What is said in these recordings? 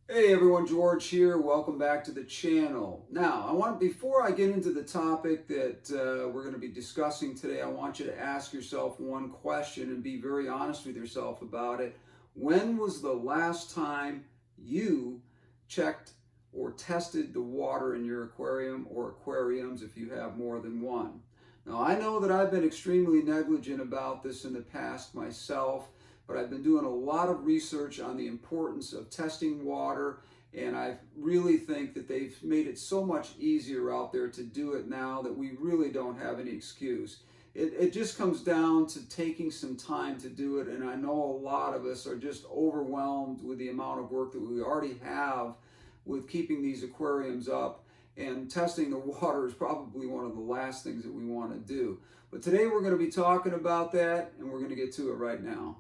Hey everyone, George here. Welcome back to the channel. Now, before I get into the topic that we're going to be discussing today, I want you to ask yourself one question and be very honest with yourself about it. When was the last time you checked or tested the water in your aquarium or aquariums if you have more than one? Now, I know that I've been extremely negligent about this in the past myself, but I've been doing a lot of research on the importance of testing water, and I really think that they've made it so much easier out there to do it now that we really don't have any excuse. It just comes down to taking some time to do it, and I know a lot of us are just overwhelmed with the amount of work that we already have with keeping these aquariums up, and testing the water is probably one of the last things that we want to do. But today we're going to be talking about that, and we're going to get to it right now.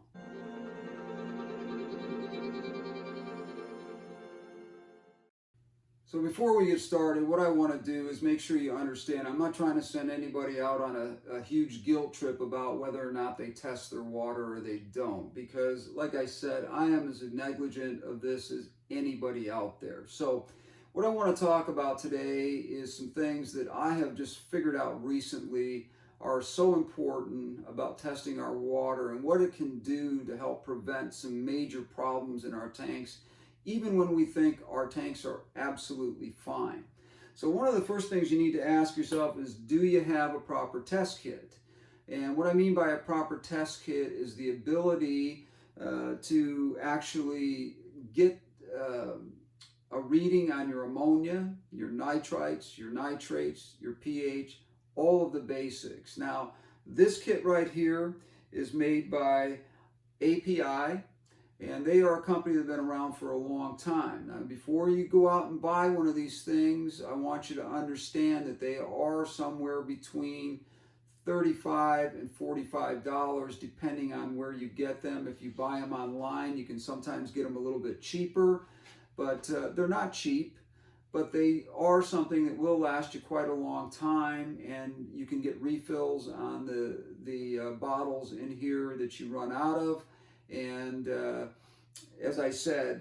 So before we get started, what I want to do is make sure you understand I'm not trying to send anybody out on a huge guilt trip about whether or not they test their water or they don't, because like I said, I am as negligent of this as anybody out there. So what I want to talk about today is some things that I have just figured out recently are so important about testing our water and what it can do to help prevent some major problems in our tanks, even when we think our tanks are absolutely fine. So one of the first things you need to ask yourself is, do you have a proper test kit? And what I mean by a proper test kit is the ability to actually get a reading on your ammonia, your nitrites, your nitrates, your pH, all of the basics. Now, this kit right here is made by API, and they are a company that have been around for a long time. Now, before you go out and buy one of these things, I want you to understand that they are somewhere between $35 and $45 depending on where you get them. If you buy them online, you can sometimes get them a little bit cheaper, but they're not cheap. But they are something that will last you quite a long time, and you can get refills on the bottles in here that you run out of. And as I said,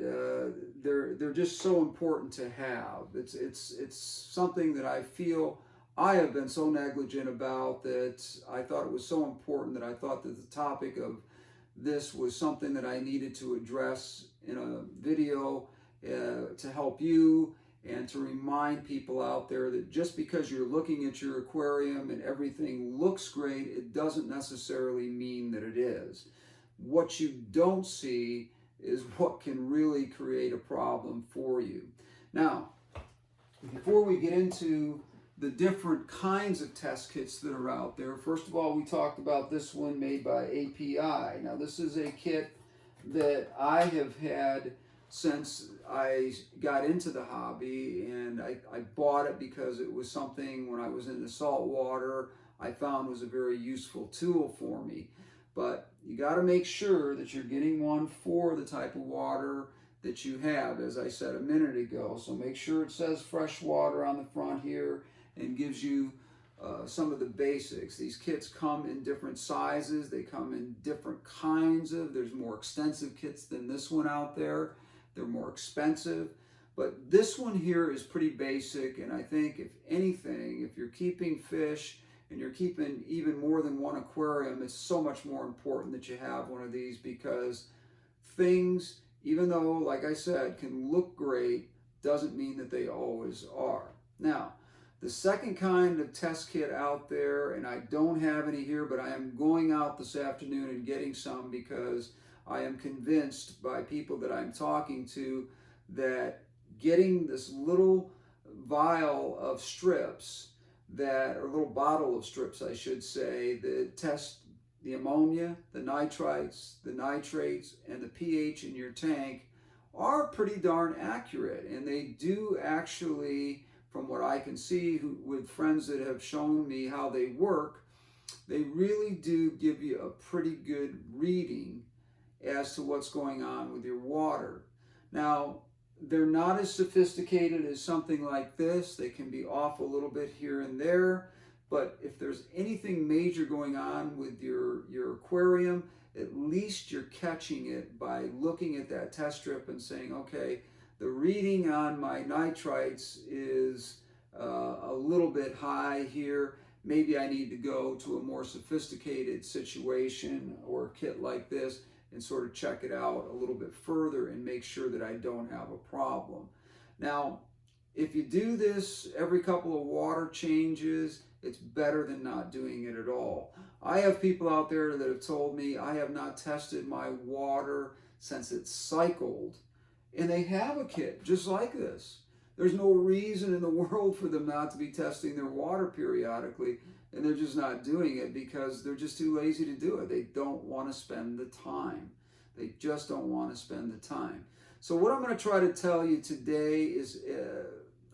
they're just so important to have. It's something that I feel I have been so negligent about that I thought it was so important that I thought that the topic of this was something that I needed to address in a video to help you and to remind people out there that just because you're looking at your aquarium and everything looks great, it doesn't necessarily mean that it is. What you don't see is what can really create a problem for you. Now, before we get into the different kinds of test kits that are out there, first of all, we talked about this one made by API. Now, this is a kit that I have had since I got into the hobby, and I bought it because it was something when I was in the salt water I found was a very useful tool for me. But you got to make sure that you're getting one for the type of water that you have, as I said a minute ago. So make sure it says fresh water on the front here and gives you some of the basics. These kits come in different sizes. They come in different kinds of, there's more extensive kits than this one out there. They're more expensive. But this one here is pretty basic, and I think if anything, if you're keeping fish and you're keeping even more than one aquarium, it's so much more important that you have one of these, because things, even though, like I said, can look great, doesn't mean that they always are. Now, the second kind of test kit out there, and I don't have any here, but I am going out this afternoon and getting some because I am convinced by people that I'm talking to that getting this little vial of strips that, or little bottle of strips, I should say, that test the ammonia, the nitrites, the nitrates, and the pH in your tank are pretty darn accurate. And they do actually, from what I can see with friends that have shown me how they work, they really do give you a pretty good reading as to what's going on with your water. Now, they're not as sophisticated as something like this. They can be off a little bit here and there, but if there's anything major going on with your aquarium, at least you're catching it by looking at that test strip and saying, okay, the reading on my nitrites is a little bit high here. Maybe I need to go to a more sophisticated situation or kit like this and sort of check it out a little bit further and make sure that I don't have a problem. Now, if you do this every couple of water changes, it's better than not doing it at all. I have people out there that have told me I have not tested my water since it's cycled, and they have a kit just like this. There's no reason in the world for them not to be testing their water periodically, and they're just not doing it because they're just too lazy to do it. They don't want to spend the time. They just don't want to spend the time. So what I'm going to try to tell you today is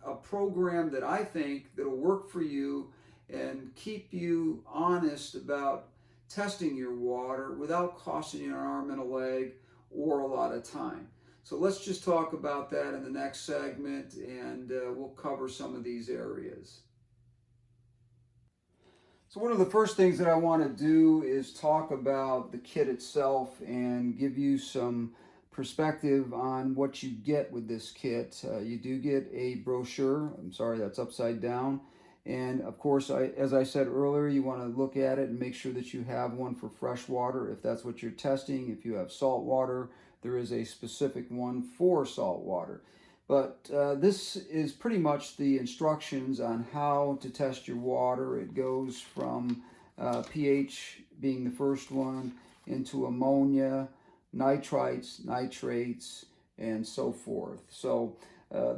a program that I think that'll work for you and keep you honest about testing your water without costing you an arm and a leg or a lot of time. So let's just talk about that in the next segment, and we'll cover some of these areas. So one of the first things that I want to do is talk about the kit itself and give you some perspective on what you get with this kit. You do get a brochure. I'm sorry, that's upside down. And of course, as I said earlier, you want to look at it and make sure that you have one for fresh water if that's what you're testing. If you have salt water, there is a specific one for salt water. But this is pretty much the instructions on how to test your water. It goes from pH being the first one into ammonia, nitrites, nitrates, and so forth. So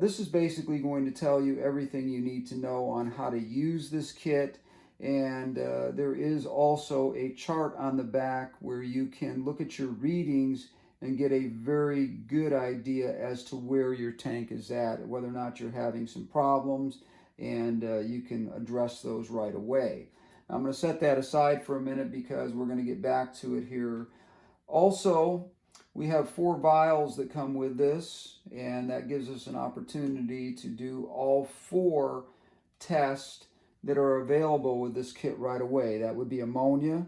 this is basically going to tell you everything you need to know on how to use this kit. And there is also a chart on the back where you can look at your readings and get a very good idea as to where your tank is at, whether or not you're having some problems, and you can address those right away. Now, I'm going to set that aside for a minute because we're going to get back to it here. Also, we have 4 vials that come with this, and that gives us an opportunity to do all 4 tests that are available with this kit right away. That would be ammonia,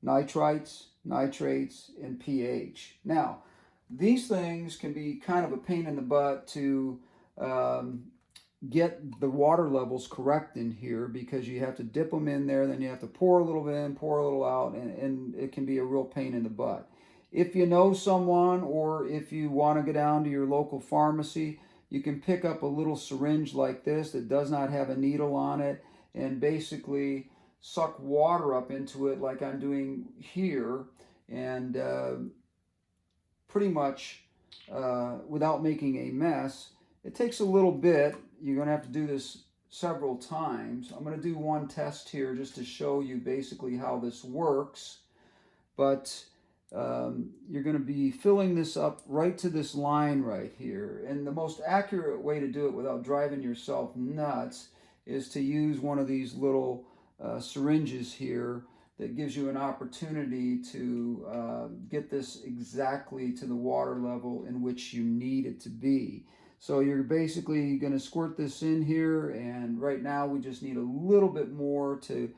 nitrites, nitrates, and pH. Now, these things can be kind of a pain in the butt to get the water levels correct in here because you have to dip them in there, then you have to pour a little bit in, pour a little out, and it can be a real pain in the butt. If you know someone, or if you want to go down to your local pharmacy, you can pick up a little syringe like this that does not have a needle on it and basically suck water up into it like I'm doing here, and pretty much without making a mess. It takes a little bit. You're going to have to do this several times. I'm going to do one test here just to show you basically how this works, but you're going to be filling this up right to this line right here. And the most accurate way to do it without driving yourself nuts is to use one of these little syringes here that gives you an opportunity to get this exactly to the water level in which you need it to be. So you're basically going to squirt this in here, and right now we just need a little bit more to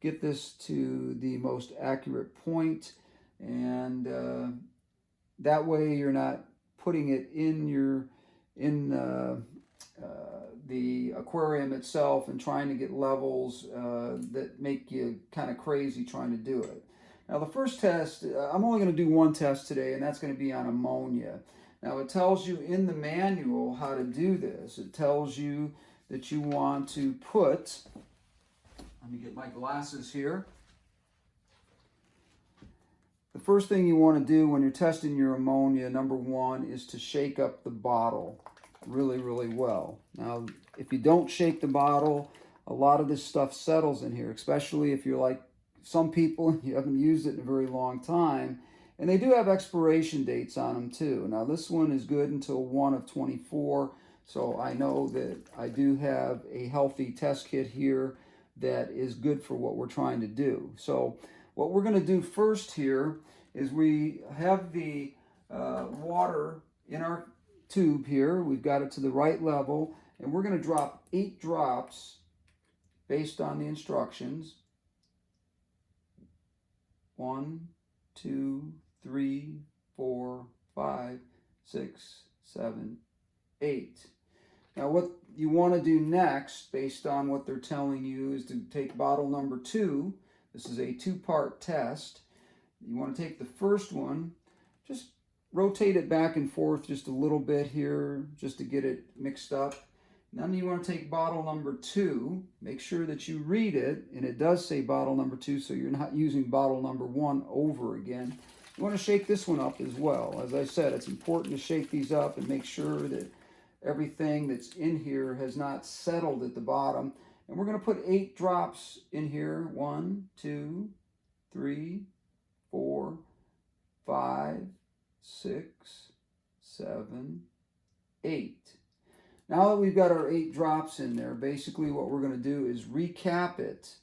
get this to the most accurate point, and that way you're not putting it in the aquarium itself and trying to get levels that make you kind of crazy trying to do it. Now the first test, I'm only going to do one test today, and that's going to be on ammonia. Now it tells you in the manual how to do this. It tells you that you want to put, let me get my glasses here. The first thing you want to do when you're testing your ammonia, number one, is to shake up the bottle really, really well. Now, if you don't shake the bottle, a lot of this stuff settles in here, especially if you're like some people, you haven't used it in a very long time, and they do have expiration dates on them too. Now, this one is good until 1 of 24, so I know that I do have a healthy test kit here that is good for what we're trying to do. So what we're going to do first here is we have the water in our tube here. We've got it to the right level, and we're going to drop 8 drops based on the instructions. 1, 2, 3, 4, 5, 6, 7, 8. Now what you want to do next, based on what they're telling you, is to take bottle number 2. This is a 2-part test. You want to take the first one, just rotate it back and forth just a little bit here, just to get it mixed up. Then you want to take bottle number 2, make sure that you read it, and it does say bottle number 2, so you're not using bottle number 1 over again. You want to shake this one up as well. As I said, it's important to shake these up and make sure that everything that's in here has not settled at the bottom. And we're going to put 8 drops in here. 1, 2, 3, 4, 5, 6, 7, 8. Now that we've got our 8 drops in there, basically what we're going to do is recap it,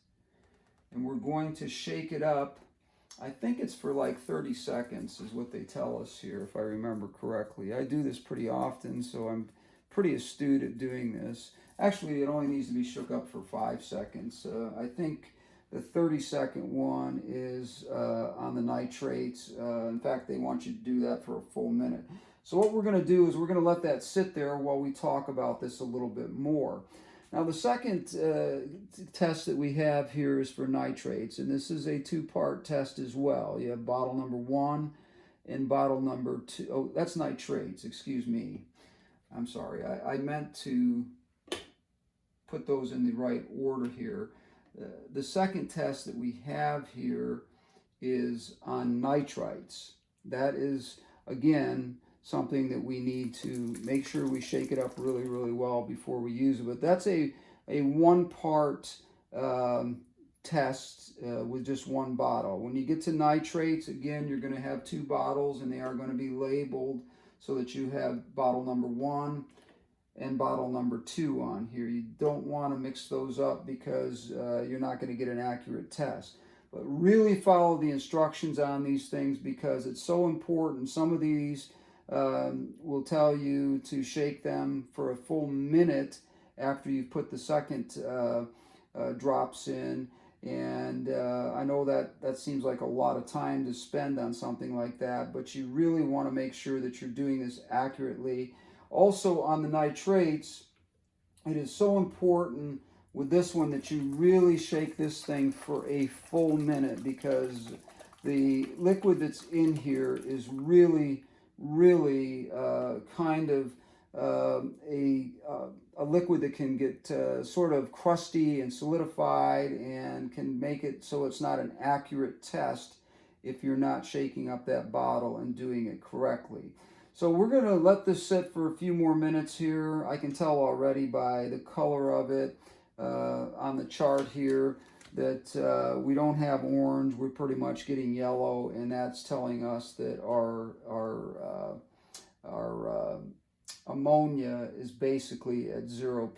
and we're going to shake it up. I think it's for like 30 seconds is what they tell us here, if I remember correctly. I do this pretty often, so I'm pretty astute at doing this. Actually, it only needs to be shook up for 5 seconds. I think the 30-second one is on the nitrates. In fact, they want you to do that for a full minute. So what we're going to do is we're going to let that sit there while we talk about this a little bit more. Now the second test that we have here is for nitrates, and this is a 2-part test as well. You have bottle number 1 and bottle number 2. Oh, that's nitrates, excuse me. I'm sorry, I meant to put those in the right order here. The second test that we have here is on nitrites. That is, again, something that we need to make sure we shake it up really, really well before we use it. But that's a 1-part test with just 1 bottle. When you get to nitrates, again, you're going to have 2 bottles, and they are going to be labeled so that you have bottle number 1 and bottle number 2 on here. You don't want to mix those up because you're not going to get an accurate test. But really follow the instructions on these things because it's so important. Some of these will tell you to shake them for a full minute after you've put the second drops in. And I know that seems like a lot of time to spend on something like that, but you really want to make sure that you're doing this accurately. Also on the nitrates, it is so important with this one that you really shake this thing for a full minute because the liquid that's in here is really kind of a liquid that can get sort of crusty and solidified and can make it so it's not an accurate test if you're not shaking up that bottle and doing it correctly. So we're going to let this sit for a few more minutes here. I can tell already by the color of it on the chart here that we don't have orange. We're pretty much getting yellow, and that's telling us that our ammonia is basically at 0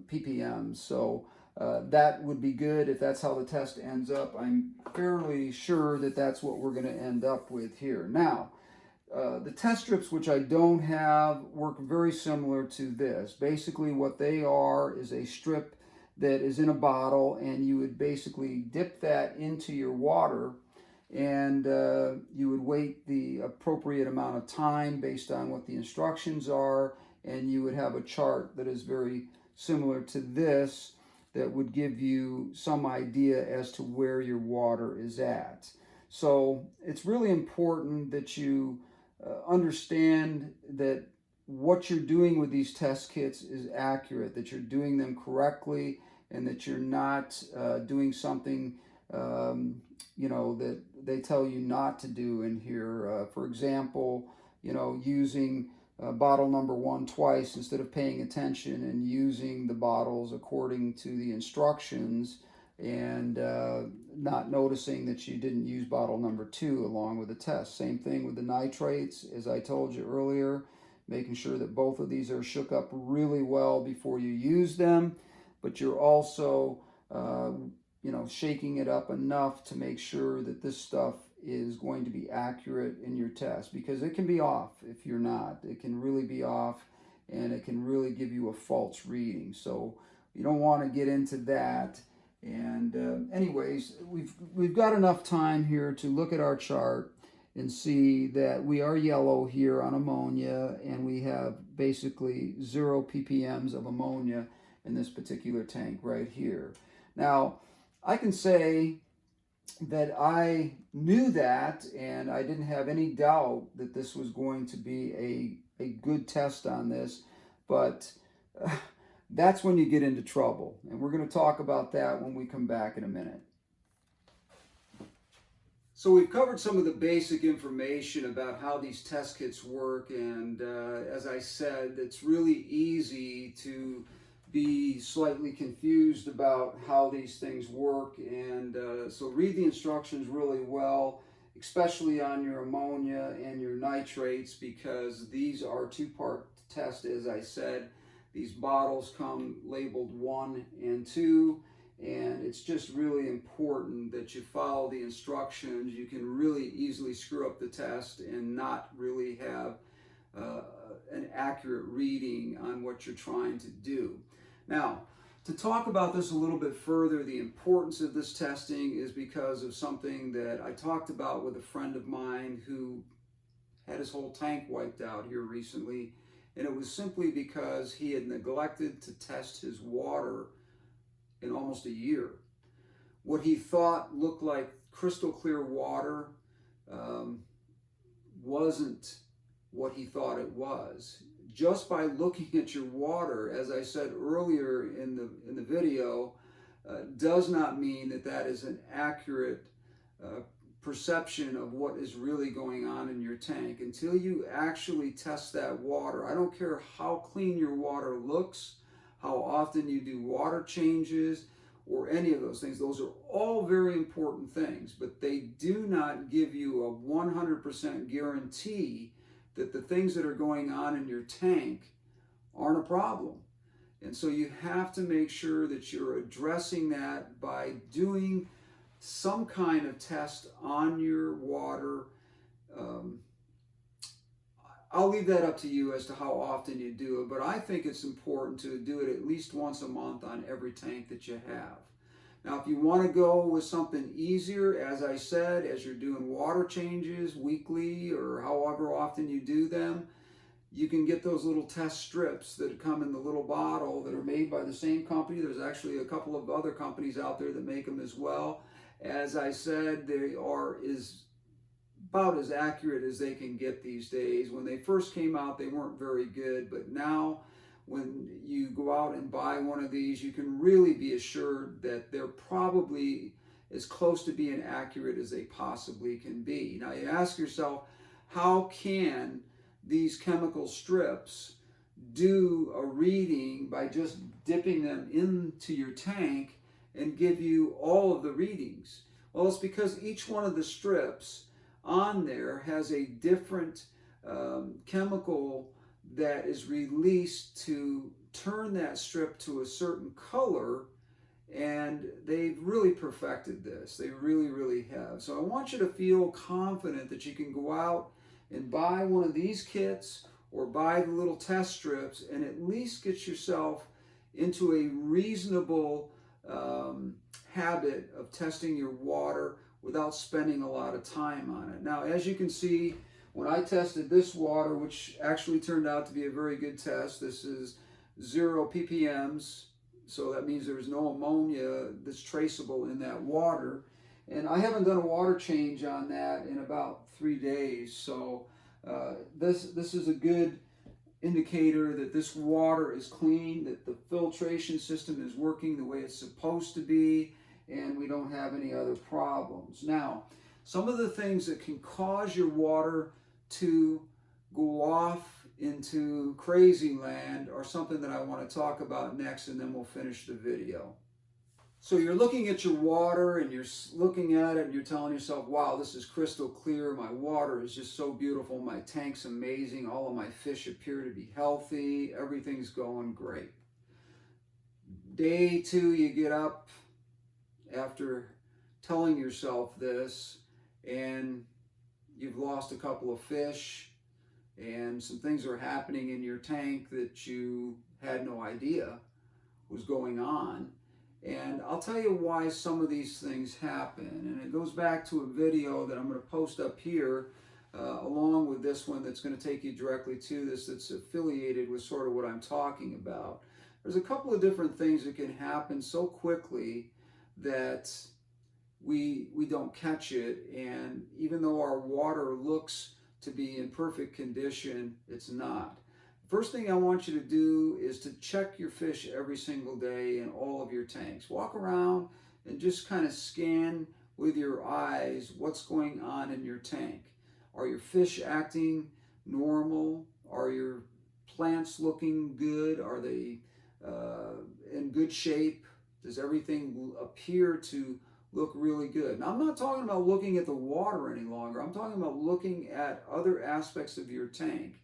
ppm. So that would be good if that's how the test ends up. I'm fairly sure that that's what we're going to end up with here. Now, the test strips, which I don't have, work very similar to this. Basically what they are is a strip that is in a bottle, and you would basically dip that into your water, and you would wait the appropriate amount of time based on what the instructions are, and you would have a chart that is very similar to this that would give you some idea as to where your water is at. So it's really important that you understand that what you're doing with these test kits is accurate, that you're doing them correctly, and that you're not doing something that they tell you not to do in here. For example, using bottle number 1 twice instead of paying attention and using the bottles according to the instructions, and not noticing that you didn't use bottle number 2 along with the test. Same thing with the nitrates, as I told you earlier, making sure that both of these are shook up really well before you use them, but you're also shaking it up enough to make sure that this stuff is going to be accurate in your test, because it can be off if you're not. It can really be off, and it can really give you a false reading. So you don't want to get into that. And anyways, we've got enough time here to look at our chart and see that we are yellow here on ammonia, and we have basically 0 ppms of ammonia in this particular tank right here. Now, I can say that I knew that, and I didn't have any doubt that this was going to be a good test on this, but that's when you get into trouble. And we're going to talk about that when we come back in a minute. So we've covered some of the basic information about how these test kits work, and as I said, it's really easy to be slightly confused about how these things work, and so read the instructions really well, especially on your ammonia and your nitrates, because these are two-part tests. As I said, these bottles come labeled 1 and 2, and it's just really important that you follow the instructions. You can really easily screw up the test and not really have an accurate reading on what you're trying to do. Now, to talk about this a little bit further, the importance of this testing is because of something that I talked about with a friend of mine who had his whole tank wiped out here recently, and it was simply because he had neglected to test his water in almost a year. What he thought looked like crystal clear water wasn't what he thought it was. Just by looking at your water, as I said earlier in the video, does not mean that that is an accurate perception of what is really going on in your tank. Until you actually test that water, I don't care how clean your water looks, how often you do water changes, or any of those things. Those are all very important things, but they do not give you a 100% guarantee that the things that are going on in your tank aren't a problem. And so you have to make sure that you're addressing that by doing some kind of test on your water. I'll leave that up to you as to how often you do it, but I think it's important to do it at least once a month on every tank that you have. Now, if you want to go with something easier, as I said, as you're doing water changes weekly or however often you do them, you can get those little test strips that come in the little bottle that are made by the same company. There's actually a couple of other companies out there that make them as well. As I said, they are about as accurate as they can get these days. When they first came out, they weren't very good, but now when you go out and buy one of these, you can really be assured that they're probably as close to being accurate as they possibly can be. Now you ask yourself, how can these chemical strips do a reading by just dipping them into your tank and give you all of the readings? Well, it's because each one of the strips on there has a different chemical that is released to turn that strip to a certain color, and they've really perfected this. They really, really have. So I want you to feel confident that you can go out and buy one of these kits or buy the little test strips and at least get yourself into a reasonable habit of testing your water without spending a lot of time on it. Now, as you can see, when I tested this water, which actually turned out to be a very good test, this is 0 ppms, so that means there's no ammonia that's traceable in that water. And I haven't done a water change on that in about 3 days, so this is a good indicator that this water is clean, that the filtration system is working the way it's supposed to be, and we don't have any other problems. Now, some of the things that can cause your water to go off into crazy land are something that I want to talk about next, and then we'll finish the video. So you're looking at your water and you're looking at it and you're telling yourself, wow, this is crystal clear. My water is just so beautiful. My tank's amazing. All of my fish appear to be healthy. Everything's going great. Day 2, you get up after telling yourself this, and you've lost a couple of fish, and some things are happening in your tank that you had no idea was going on. And I'll tell you why some of these things happen. And it goes back to a video that I'm going to post up here along with this one that's going to take you directly to this, that's affiliated with sort of what I'm talking about. There's a couple of different things that can happen so quickly that we don't catch it, and even though our water looks to be in perfect condition, it's not. First thing I want you to do is to check your fish every single day in all of your tanks. Walk around and just kind of scan with your eyes what's going on in your tank. Are your fish acting normal? Are your plants looking good? Are they in good shape? Does everything appear to look really good? Now, I'm not talking about looking at the water any longer. I'm talking about looking at other aspects of your tank.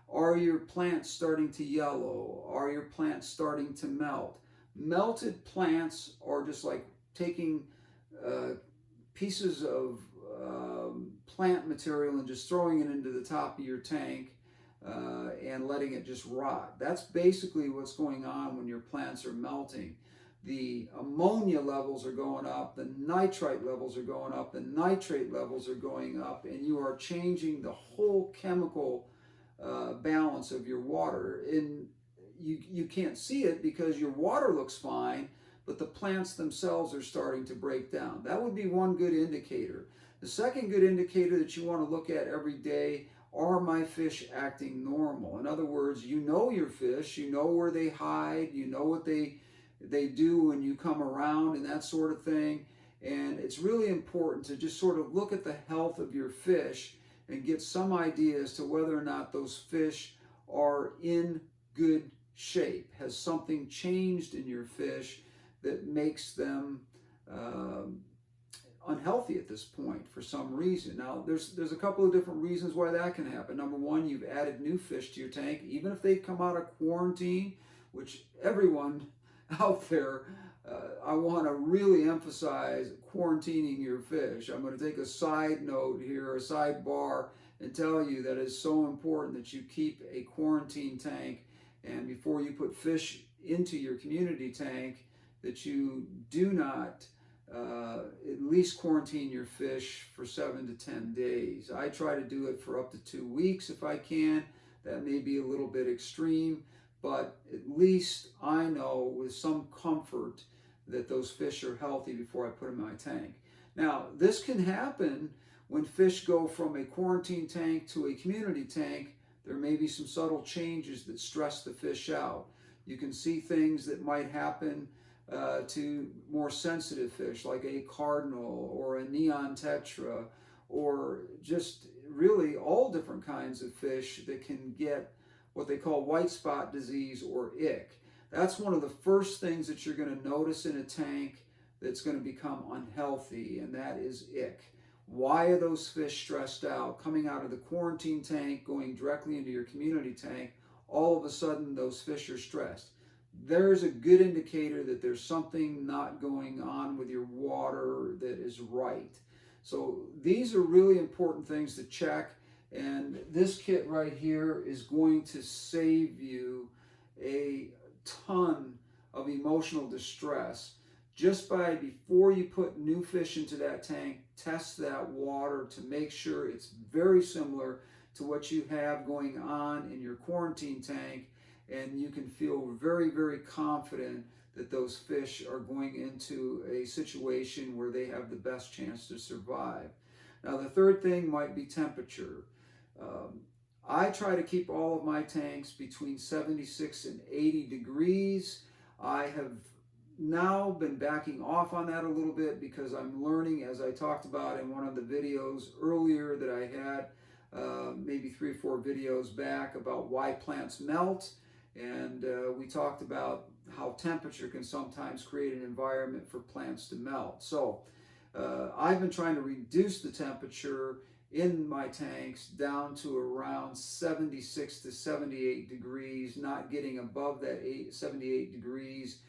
Are your plants starting to yellow? Are your plants starting to melt? Melted plants are just like taking pieces of plant material and just throwing it into the top of your tank and letting it just rot. That's basically what's going on when your plants are melting. The ammonia levels are going up, the nitrite levels are going up, the nitrate levels are going up, and you are changing the whole chemical balance of your water. And you can't see it because your water looks fine, but the plants themselves are starting to break down. That would be one good indicator. The second good indicator that you want to look at every day: are my fish acting normal? In other words, you know your fish, you know where they hide, you know what they do when you come around and that sort of thing. And it's really important to just sort of look at the health of your fish and get some idea as to whether or not those fish are in good shape. Has something changed in your fish that makes them unhealthy at this point for some reason? Now, there's a couple of different reasons why that can happen. Number one, you've added new fish to your tank, even if they've come out of quarantine, which everyone out there, I want to really emphasize quarantining your fish. I'm going to take a side note here, a sidebar, and tell you that it's so important that you keep a quarantine tank, and before you put fish into your community tank, that you do not at least quarantine your fish for 7 to 10 days. I try to do it for up to 2 weeks if I can. That may be a little bit extreme, but at least I know with some comfort that those fish are healthy before I put them in my tank. Now, this can happen when fish go from a quarantine tank to a community tank. There may be some subtle changes that stress the fish out. You can see things that might happen to more sensitive fish like a cardinal or a neon tetra, or just really all different kinds of fish that can get what they call white spot disease or ick. That's one of the first things that you're going to notice in a tank that's going to become unhealthy, and that is ick. Why are those fish stressed out? Coming out of the quarantine tank, going directly into your community tank, all of a sudden those fish are stressed. There's a good indicator that there's something not going on with your water that is right. So these are really important things to check. And this kit right here is going to save you a ton of emotional distress just by, before you put new fish into that tank, test that water to make sure it's very similar to what you have going on in your quarantine tank, and you can feel very, very confident that those fish are going into a situation where they have the best chance to survive. Now, the third thing might be temperature. I try to keep all of my tanks between 76 and 80 degrees. I have now been backing off on that a little bit because I'm learning, as I talked about in one of the videos earlier that I had, maybe 3 or 4 videos back, about why plants melt. And we talked about how temperature can sometimes create an environment for plants to melt. So I've been trying to reduce the temperature in my tanks down to around 76 to 78 degrees, not getting above that 78 degrees,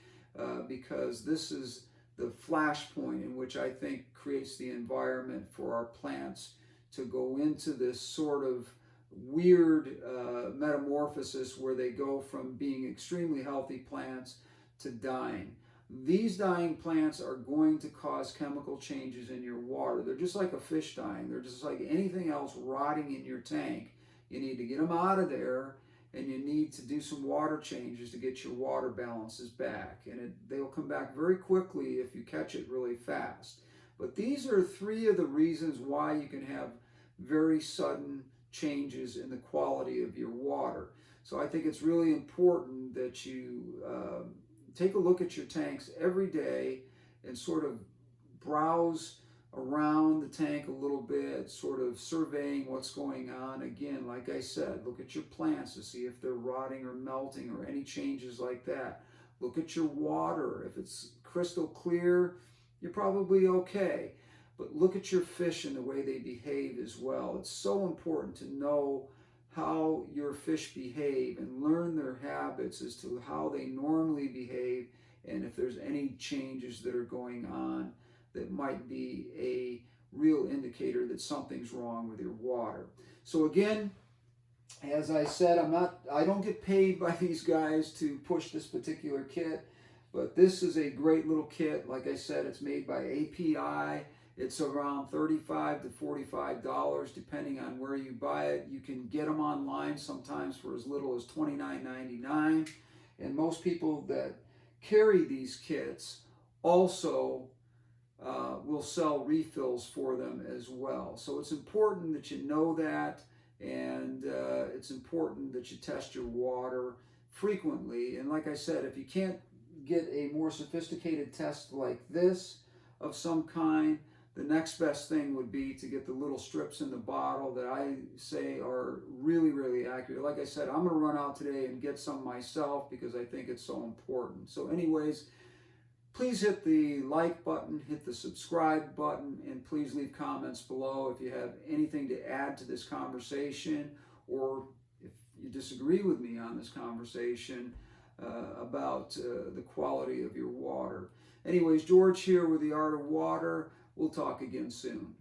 because this is the flash point in which I think creates the environment for our plants to go into this sort of weird metamorphosis where they go from being extremely healthy plants to dying. these dying plants are going to cause chemical changes in your water. They're just like a fish dying. They're just like anything else rotting in your tank. You need to get them out of there, and you need to do some water changes to get your water balances back. And they'll come back very quickly if you catch it really fast. But these are 3 of the reasons why you can have very sudden changes in the quality of your water. So I think it's really important that you take a look at your tanks every day and sort of browse around the tank a little bit, sort of surveying what's going on. Again, like I said, look at your plants to see if they're rotting or melting or any changes like that. Look at your water. If it's crystal clear, you're probably okay. But look at your fish and the way they behave as well. It's so important to know how your fish behave and learn their habits as to how they normally behave, and if there's any changes that are going on that might be a real indicator that something's wrong with your water. So again, as I said, I don't get paid by these guys to push this particular kit, but this is a great little kit. Like I said, it's made by API. It's around $35 to $45 depending on where you buy it. You can get them online sometimes for as little as $29.99. And most people that carry these kits also will sell refills for them as well. So it's important that you know that, and it's important that you test your water frequently. And like I said, if you can't get a more sophisticated test like this of some kind, the next best thing would be to get the little strips in the bottle that I say are really, really accurate. Like I said, I'm going to run out today and get some myself because I think it's so important. So anyways, please hit the like button, hit the subscribe button, and please leave comments below if you have anything to add to this conversation, or if you disagree with me on this conversation about the quality of your water. Anyways, George here with The Art of Water. We'll talk again soon.